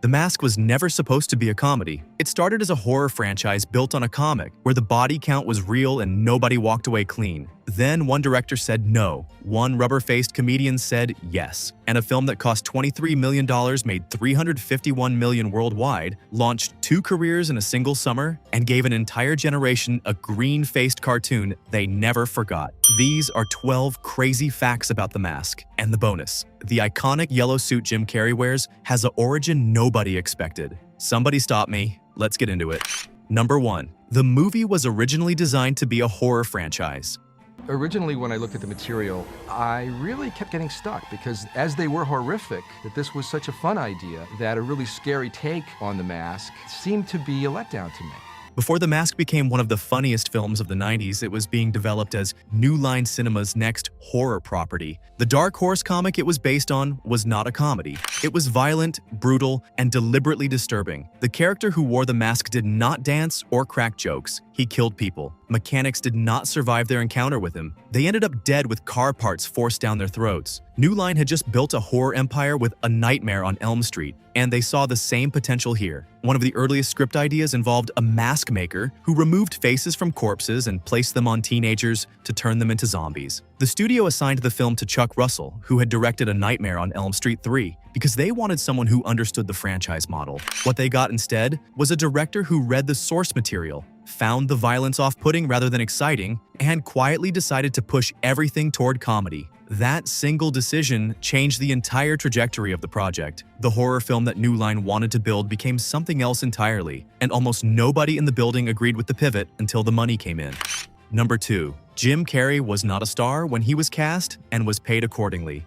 The Mask was never supposed to be a comedy. It started as a horror franchise built on a comic, where the body count was real and nobody walked away clean. Then one director said no, one rubber-faced comedian said yes, and a film that cost $23 million made $351 million worldwide, launched 2 careers in a single summer, and gave an entire generation a green-faced cartoon they never forgot. These are 12 crazy facts about The Mask. And the bonus: the iconic yellow suit Jim Carrey wears has an origin nobody expected. Somebody stop me. Let's get into it. Number 1. The movie was originally designed to be a horror franchise. Originally, when I looked at the material, I really kept getting stuck because as they were horrific, that this was such a fun idea that a really scary take on The Mask seemed to be a letdown to me. Before The Mask became one of the funniest films of the 90s, it was being developed as New Line Cinema's next horror property. The Dark Horse comic it was based on was not a comedy. It was violent, brutal, and deliberately disturbing. The character who wore the mask did not dance or crack jokes. He killed people. Mechanics did not survive their encounter with him. They ended up dead with car parts forced down their throats. New Line had just built a horror empire with A Nightmare on Elm Street, and they saw the same potential here. One of the earliest script ideas involved a mask maker who removed faces from corpses and placed them on teenagers to turn them into zombies. The studio assigned the film to Chuck Russell, who had directed A Nightmare on Elm Street 3, because they wanted someone who understood the franchise model. What they got instead was a director who read the source material, found the violence off-putting rather than exciting, and quietly decided to push everything toward comedy. That single decision changed the entire trajectory of the project. The horror film that New Line wanted to build became something else entirely, and almost nobody in the building agreed with the pivot until the money came in. Number 2. Jim Carrey was not a star when he was cast and was paid accordingly.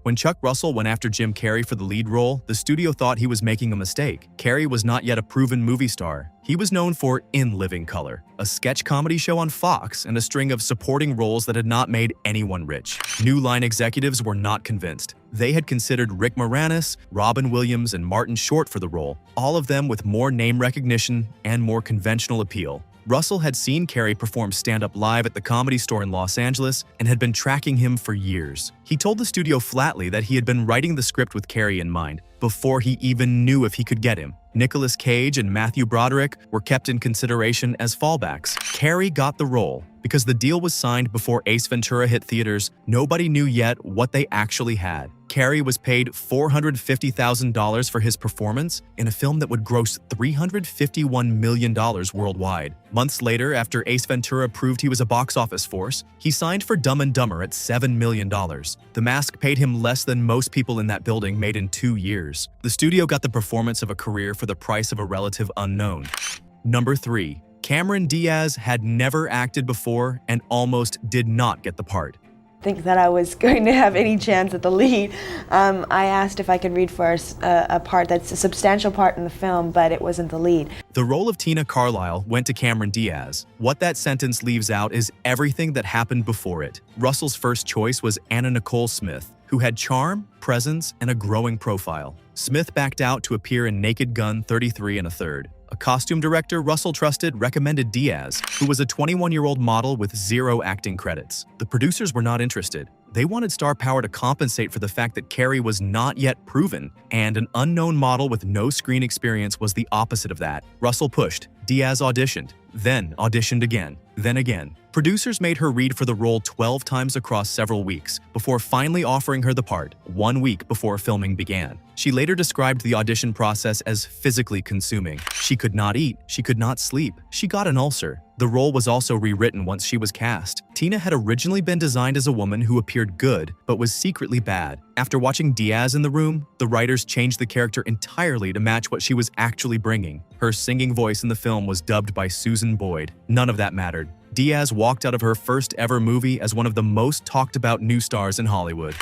When Chuck Russell went after Jim Carrey for the lead role, the studio thought he was making a mistake. Carrey was not yet a proven movie star. He was known for In Living Color, a sketch comedy show on Fox, and a string of supporting roles that had not made anyone rich. New Line executives were not convinced. They had considered Rick Moranis, Robin Williams, and Martin Short for the role, all of them with more name recognition and more conventional appeal. Russell had seen Carrey perform stand-up live at the Comedy Store in Los Angeles and had been tracking him for years. He told the studio flatly that he had been writing the script with Carrey in mind before he even knew if he could get him. Nicolas Cage and Matthew Broderick were kept in consideration as fallbacks. Carrey got the role. Because the deal was signed before Ace Ventura hit theaters, nobody knew yet what they actually had. Carrey was paid $450,000 for his performance in a film that would gross $351 million worldwide. Months later, after Ace Ventura proved he was a box office force, he signed for Dumb and Dumber at $7 million. The Mask paid him less than most people in that building made in 2 years. The studio got the performance of a career for the price of a relative unknown. Number 3. Cameron Diaz had never acted before and almost did not get the part. Think that I was going to have any chance at the lead. I asked if I could read for a part that's a substantial part in the film, but it wasn't the lead. The role of Tina Carlisle went to Cameron Diaz. What that sentence leaves out is everything that happened before it. Russell's first choice was Anna Nicole Smith, who had charm, presence, and a growing profile. Smith backed out to appear in Naked Gun 33 1/3. A costume director Russell trusted recommended Diaz, who was a 21-year-old model with 0 acting credits. The producers were not interested. They wanted star power to compensate for the fact that Carrey was not yet proven, and an unknown model with no screen experience was the opposite of that. Russell pushed. Diaz auditioned, then auditioned again, then again. Producers made her read for the role 12 times across several weeks, before finally offering her the part, 1 week before filming began. She later described the audition process as physically consuming. She could not eat, she could not sleep, she got an ulcer. The role was also rewritten once she was cast. Tina had originally been designed as a woman who appeared good, but was secretly bad. After watching Diaz in the room, the writers changed the character entirely to match what she was actually bringing. Her singing voice in the film was dubbed by Susan Boyd. None of that mattered. Diaz walked out of her first ever movie as one of the most talked about new stars in Hollywood.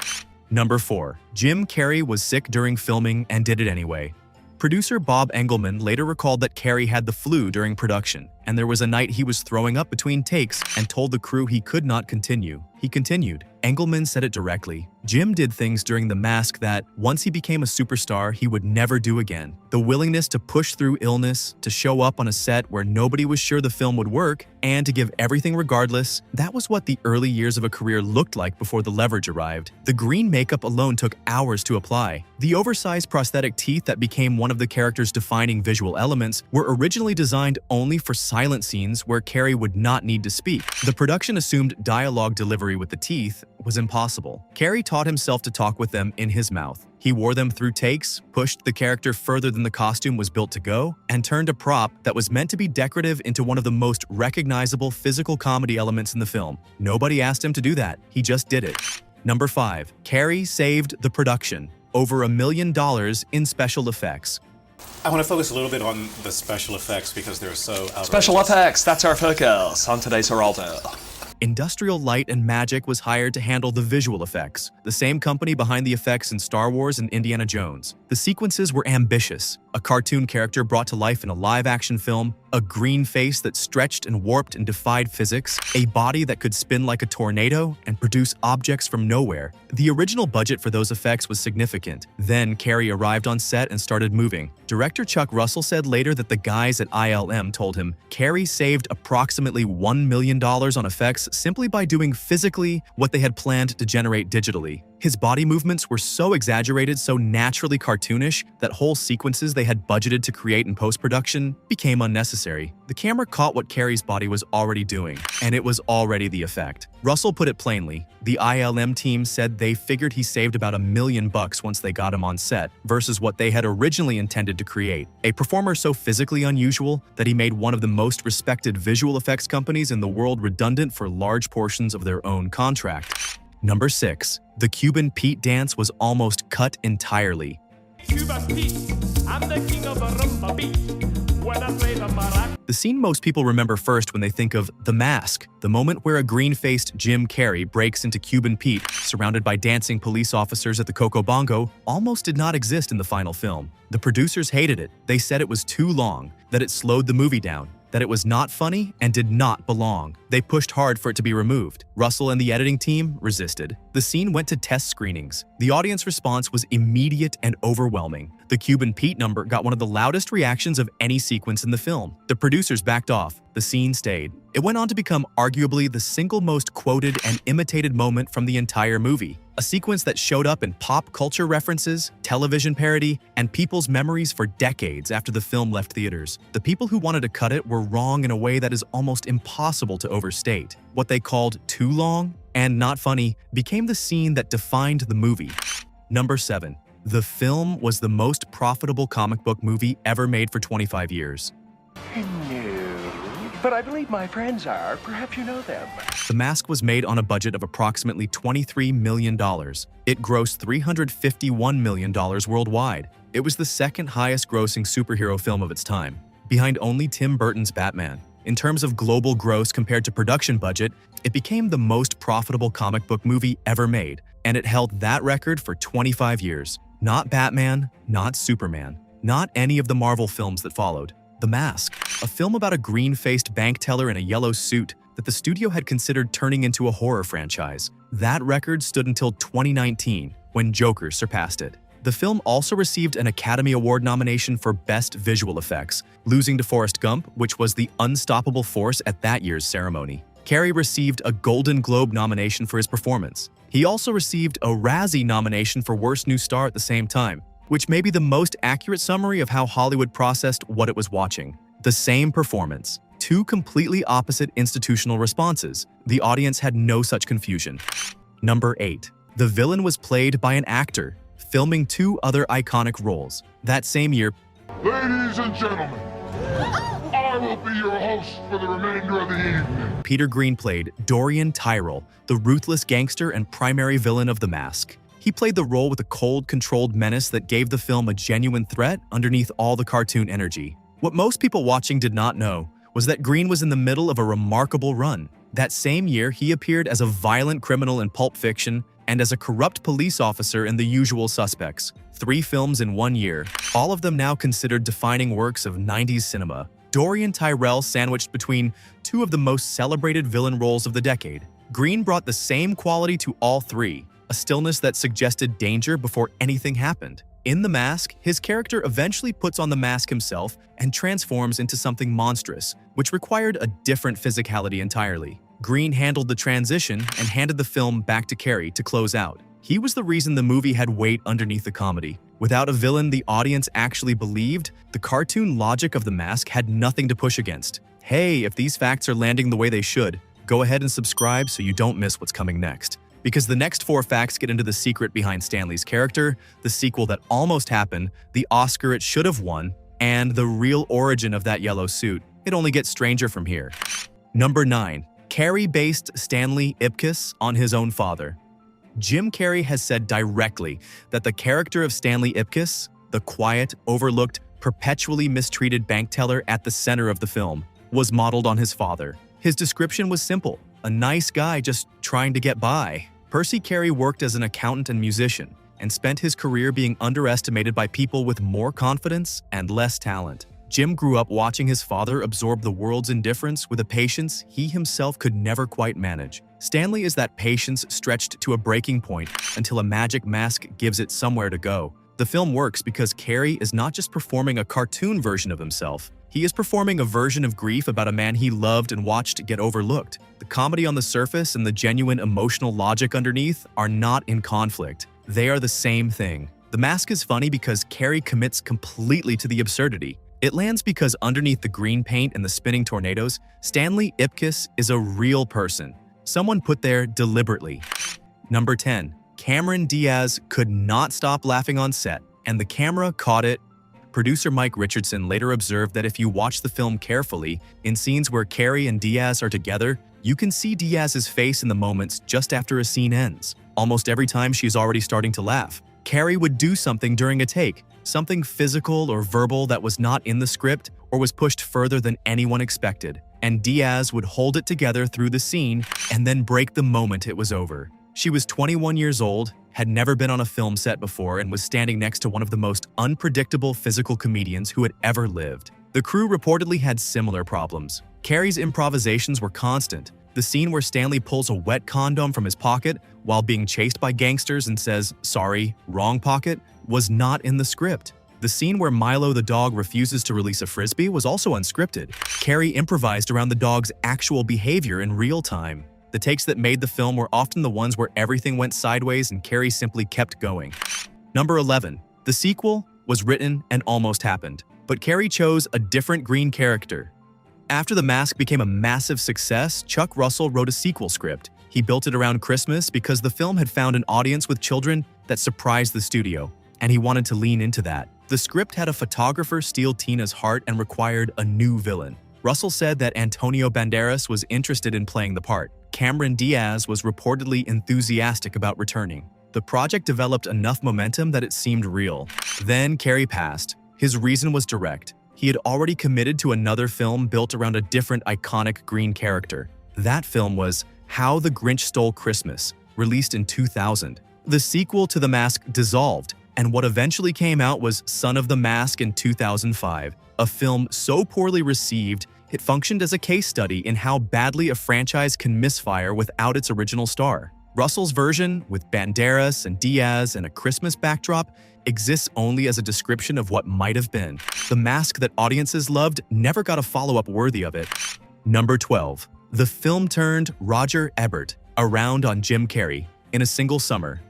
Number 4. Jim Carrey was sick during filming and did it anyway. Producer Bob Engelman later recalled that Carrey had the flu during production, and there was a night he was throwing up between takes and told the crew he could not continue. He continued. Engelman said it directly. Jim did things during The Mask that, once he became a superstar, he would never do again. The willingness to push through illness, to show up on a set where nobody was sure the film would work, and to give everything regardless, that was what the early years of a career looked like before the leverage arrived. The green makeup alone took hours to apply. The oversized prosthetic teeth that became one of the character's defining visual elements were originally designed only for silent scenes where Carrey would not need to speak. The production assumed dialogue delivery with the teeth was impossible. Carrey taught himself to talk with them in his mouth. He wore them through takes, pushed the character further than the costume was built to go, and turned a prop that was meant to be decorative into one of the most recognizable physical comedy elements in the film. Nobody asked him to do that. He just did it. Number 5. Carrey saved the production. Over $1 million in special effects. I want to focus a little bit on the special effects because they're so outrageous. Special effects, that's our focus on today's Geraldo. Industrial Light and Magic was hired to handle the visual effects, the same company behind the effects in Star Wars and Indiana Jones. The sequences were ambitious. A cartoon character brought to life in a live-action film, a green face that stretched and warped and defied physics, a body that could spin like a tornado and produce objects from nowhere. The original budget for those effects was significant. Then Carrey arrived on set and started moving. Director Chuck Russell said later that the guys at ILM told him Carrey saved approximately $1 million on effects simply by doing physically what they had planned to generate digitally. His body movements were so exaggerated, so naturally cartoonish, that whole sequences they had budgeted to create in post-production became unnecessary. The camera caught what Carrey's body was already doing, and it was already the effect. Russell put it plainly. The ILM team said they figured he saved about $1 million once they got him on set, versus what they had originally intended to create. A performer so physically unusual that he made one of the most respected visual effects companies in the world redundant for large portions of their own contract. Number 6. The Cuban Pete dance was almost cut entirely. Cuban Pete, I'm the king of a rumba beat. When I play the maraca. The scene most people remember first when they think of The Mask, the moment where a green-faced Jim Carrey breaks into Cuban Pete, surrounded by dancing police officers at the Coco Bongo, almost did not exist in the final film. The producers hated it. They said it was too long, that it slowed the movie down, that it was not funny and did not belong. They pushed hard for it to be removed. Russell and the editing team resisted. The scene went to test screenings. The audience response was immediate and overwhelming. The Cuban Pete number got one of the loudest reactions of any sequence in the film. The producers backed off. The scene stayed. It went on to become arguably the single most quoted and imitated moment from the entire movie. A sequence that showed up in pop culture references, television parody, and people's memories for decades after the film left theaters. The people who wanted to cut it were wrong in a way that is almost impossible to overstate. What they called too long and not funny became the scene that defined the movie. Number 7. The film was the most profitable comic book movie ever made for 25 years. No, but I believe my friends are. Perhaps you know them. The Mask was made on a budget of approximately $23 million. It grossed $351 million worldwide. It was the second highest grossing superhero film of its time, behind only Tim Burton's Batman. In terms of global gross compared to production budget, it became the most profitable comic book movie ever made, and it held that record for 25 years. Not Batman, not Superman, not any of the Marvel films that followed. The Mask, a film about a green-faced bank teller in a yellow suit that the studio had considered turning into a horror franchise. That record stood until 2019, when Joker surpassed it. The film also received an Academy Award nomination for Best Visual Effects, losing to Forrest Gump, which was the unstoppable force at that year's ceremony. Carrey received a Golden Globe nomination for his performance. He also received a Razzie nomination for Worst New Star at the same time, which may be the most accurate summary of how Hollywood processed what it was watching. The same performance. Two completely opposite institutional responses. The audience had no such confusion. Number 8. The villain was played by an actor, filming 2 other iconic roles. That same year, Ladies and gentlemen, I will be your host for the remainder of the evening. Peter Green played Dorian Tyrell, the ruthless gangster and primary villain of The Mask. He played the role with a cold, controlled menace that gave the film a genuine threat underneath all the cartoon energy. What most people watching did not know was that Green was in the middle of a remarkable run. That same year, he appeared as a violent criminal in Pulp Fiction and as a corrupt police officer in The Usual Suspects. 3 films in 1 year, all of them now considered defining works of 90s cinema. Dorian Tyrell sandwiched between 2 of the most celebrated villain roles of the decade. Green brought the same quality to all three, a stillness that suggested danger before anything happened. In The Mask, his character eventually puts on the mask himself and transforms into something monstrous, which required a different physicality entirely. Green handled the transition and handed the film back to Carrey to close out. He was the reason the movie had weight underneath the comedy. Without a villain the audience actually believed, the cartoon logic of The Mask had nothing to push against. Hey, if these facts are landing the way they should, go ahead and subscribe so you don't miss what's coming next. Because the next 4 facts get into the secret behind Stanley's character, the sequel that almost happened, the Oscar it should have won, and the real origin of that yellow suit. It only gets stranger from here. Number 9. Carrey based Stanley Ipkiss on his own father. Jim Carrey has said directly that the character of Stanley Ipkiss, the quiet, overlooked, perpetually mistreated bank teller at the center of the film, was modeled on his father. His description was simple: a nice guy just trying to get by. Percy Carey worked as an accountant and musician, and spent his career being underestimated by people with more confidence and less talent. Jim grew up watching his father absorb the world's indifference with a patience he himself could never quite manage. Stanley is that patience stretched to a breaking point until a magic mask gives it somewhere to go. The film works because Carrey is not just performing a cartoon version of himself. He is performing a version of grief about a man he loved and watched get overlooked. The comedy on the surface and the genuine emotional logic underneath are not in conflict. They are the same thing. The Mask is funny because Carrey commits completely to the absurdity. It lands because underneath the green paint and the spinning tornadoes, Stanley Ipkiss is a real person. Someone put there deliberately. Number 10. Cameron Diaz could not stop laughing on set, and the camera caught it. Producer Mike Richardson later observed that if you watch the film carefully, in scenes where Carrey and Diaz are together, you can see Diaz's face in the moments just after a scene ends. Almost every time she's already starting to laugh. Carrey would do something during a take, something physical or verbal that was not in the script or was pushed further than anyone expected, and Diaz would hold it together through the scene and then break the moment it was over. She was 21 years old, had never been on a film set before, and was standing next to one of the most unpredictable physical comedians who had ever lived. The crew reportedly had similar problems. Carrey's improvisations were constant. The scene where Stanley pulls a wet condom from his pocket while being chased by gangsters and says, "Sorry, wrong pocket," was not in the script. The scene where Milo the dog refuses to release a frisbee was also unscripted. Carrey improvised around the dog's actual behavior in real time. The takes that made the film were often the ones where everything went sideways and Carrey simply kept going. Number 11. The sequel was written and almost happened, but Carrey chose a different green character. After The Mask became a massive success, Chuck Russell wrote a sequel script. He built it around Christmas because the film had found an audience with children that surprised the studio, and he wanted to lean into that. The script had a photographer steal Tina's heart and required a new villain. Russell said that Antonio Banderas was interested in playing the part. Cameron Diaz was reportedly enthusiastic about returning. The project developed enough momentum that it seemed real. Then Carrey passed. His reason was direct. He had already committed to another film built around a different iconic green character. That film was How the Grinch Stole Christmas, released in 2000. The sequel to The Mask dissolved, and what eventually came out was Son of the Mask in 2005, a film so poorly received it functioned as a case study in how badly a franchise can misfire without its original star. Russell's version, with Banderas and Diaz and a Christmas backdrop, exists only as a description of what might have been. The Mask that audiences loved never got a follow-up worthy of it. Number 12. The film turned Roger Ebert around on Jim Carrey in a single summer.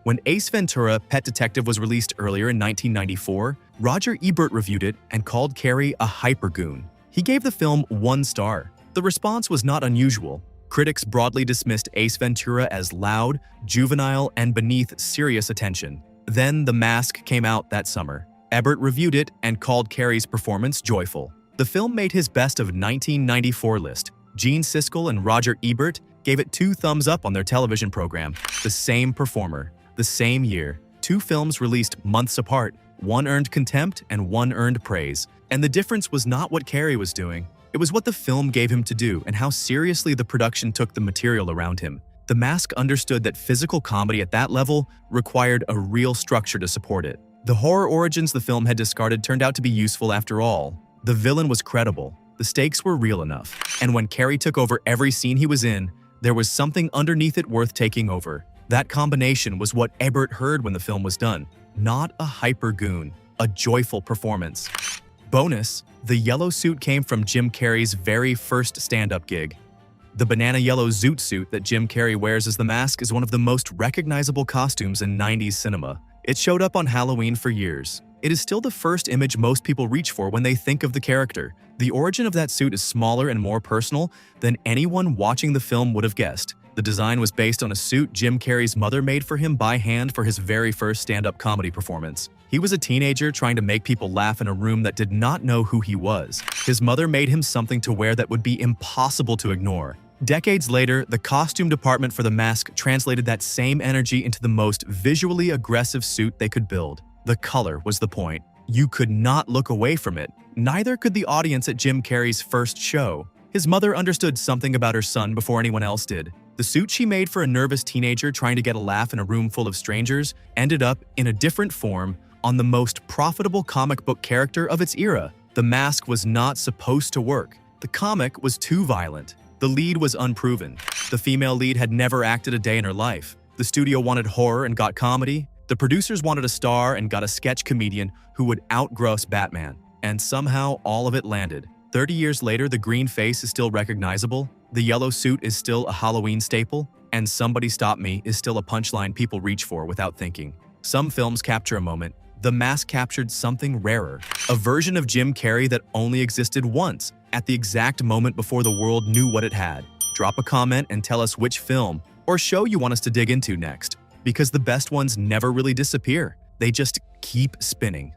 When Ace Ventura: Pet Detective was released earlier in 1994, Roger Ebert reviewed it and called Carrey a hypergoon. He gave the film 1 star. The response was not unusual. Critics broadly dismissed Ace Ventura as loud, juvenile, and beneath serious attention. Then The Mask came out that summer. Ebert reviewed it and called Carrey's performance joyful. The film made his best of 1994 list. Gene Siskel and Roger Ebert gave it 2 thumbs up on their television program. The same performer, the same year. 2 films released months apart. 1 earned contempt and 1 earned praise. And the difference was not what Carrey was doing. It was what the film gave him to do and how seriously the production took the material around him. The Mask understood that physical comedy at that level required a real structure to support it. The horror origins the film had discarded turned out to be useful after all. The villain was credible. The stakes were real enough. And when Carrey took over every scene he was in, There was something underneath it worth taking over. That combination was what Ebert heard when the film was done. Not a hyper goon, a joyful performance. Bonus, the yellow suit came from Jim Carrey's very first stand-up gig. The banana yellow zoot suit that Jim Carrey wears as the mask is one of the most recognizable costumes in 90s cinema. It showed up on Halloween for years. It is still the first image most people reach for when they think of the character. The origin of that suit is smaller and more personal than anyone watching the film would have guessed. The design was based on a suit Jim Carrey's mother made for him by hand for his very first stand-up comedy performance. He was a teenager trying to make people laugh in a room that did not know who he was. His mother made him something to wear that would be impossible to ignore. Decades later, the costume department for the mask translated that same energy into the most visually aggressive suit they could build. The color was the point. You could not look away from it. Neither could the audience at Jim Carrey's first show. His mother understood something about her son before anyone else did. The suit she made for a nervous teenager trying to get a laugh in a room full of strangers ended up, in a different form, on the most profitable comic book character of its era. The mask was not supposed to work. The comic was too violent. The lead was unproven. The female lead had never acted a day in her life. The studio wanted horror and got comedy. The producers wanted a star and got a sketch comedian who would outgross Batman. And somehow all of it landed. 30 years later, the green face is still recognizable, the yellow suit is still a Halloween staple, and Somebody Stop Me is still a punchline people reach for without thinking. Some films capture a moment. The Mask captured something rarer, a version of Jim Carrey that only existed once, at the exact moment before the world knew what it had. Drop a comment and tell us which film or show you want us to dig into next, because the best ones never really disappear. They just keep spinning.